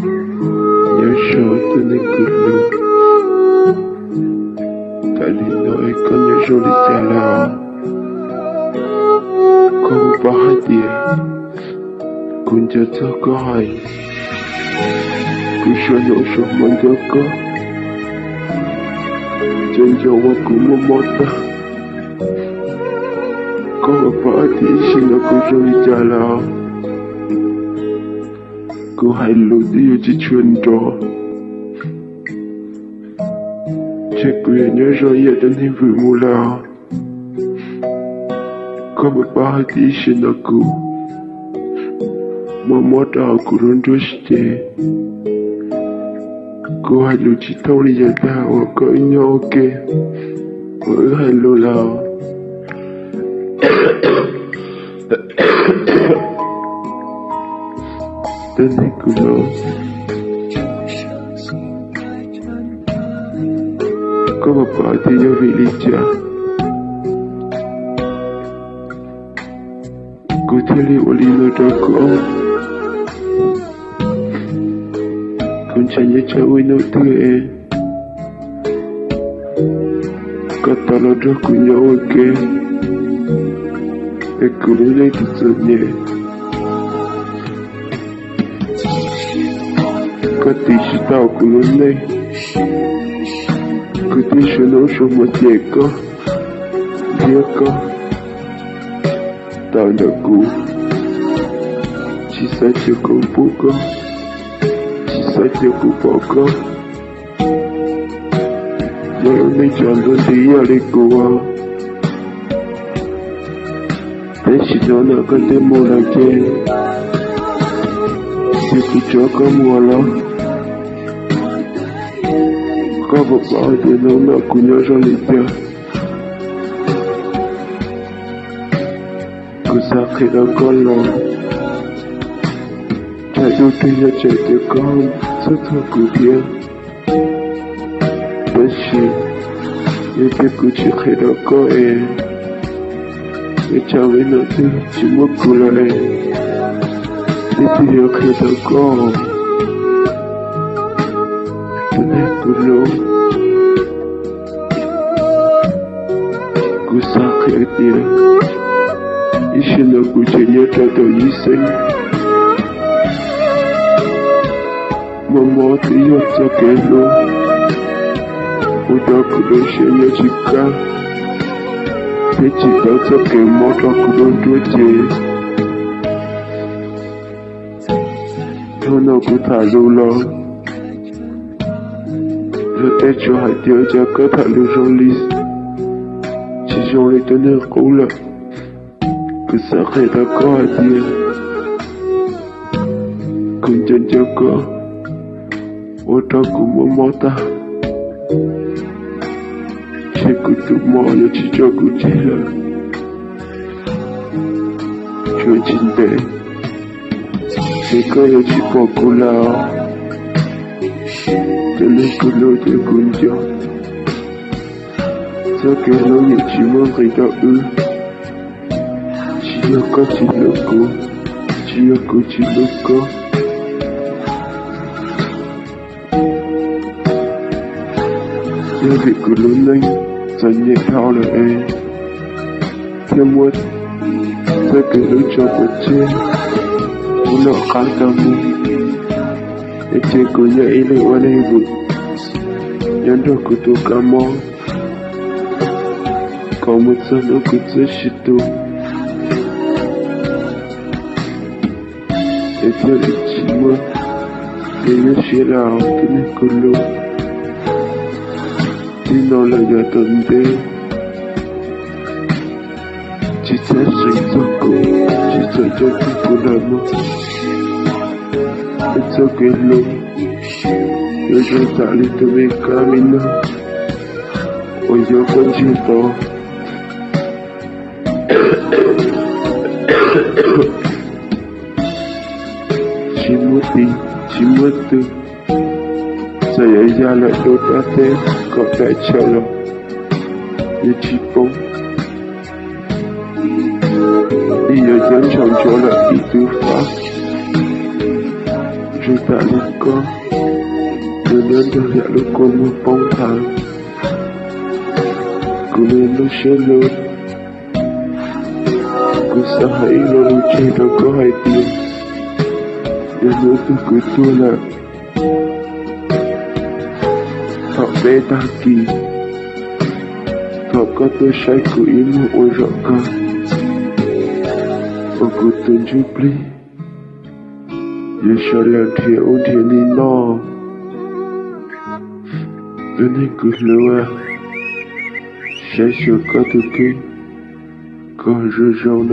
Nyoshoto Nikulu Kalino Ekonyojoli Tialao Kompahatie Kunjatoko Hai Kushonosho Mondoko Janjo Wakumomota Kompahati Shinokojoli Tialao Go hello dio chichundo Chekuye nyojo yedani vumula Comme parti shinaku Momota kurundushte Go hello chitoli yeda wako inyoke Go hello lao Tenikulo Come party your village Go tell you all you know Kunchanya chawino tue Katalodo kunyoke Ekulele tutsonye Katishita okulune Kutishono shomotieko Dieko Tanaku Chisache kumpuko Chisache kupoko Yone chando diya likuwa Teshidona kate molake Sikuchoka mwala Kaba baade na kunyosha lipya Kusakira kola Chadutu ya chete kam Sata kubia Bashi Yete kuchikira ko Echawe na te chimukula Yete yakira ko Tenekulo Kusakira Ishino kuchenyeta to yisen Momoti yotakelo Udakudo shenye chika Pechika toke moto kudondwete Tono kutalula Peut-être j'aurais dit au Jakarta le journaliste Si j'aurais donné un rôle Que ça serait d'accord à dire Kunjanjoko Otaku momota Chekutumo yo chichoku chila Chojinde Seko yo chipokula Tenekulo de kunjo Sokelo yo chimorida Chiyoko chiloko Chiyoko chiloko Tenekulo neng Sanye kaole Temwet Sokelo chokoche Uno katamu Echeko ya ile wanebu Yando kutokamo Komutsano kutsashito Ete ichima Eyo shira Tenekulo Tino la yatonde Chisa shizoko Chisa yokukulamo Etsokelo Yo talito mi camino Oyo conchito Chimutu Saya yala dotate Kopecholo Yechipon Iyo zanchonchola itufa je t'allais encore, venant derrière le comme un frontal, comme un cielo, que ça aille le luce encore et Dieu, de notre culture, tak beta ki, tak kata syaiku ilmu ujaka, aku tunjuk beli. Je serai entier au dernier nom. Je n'écoute le web. J'ai sur côté quand je joue.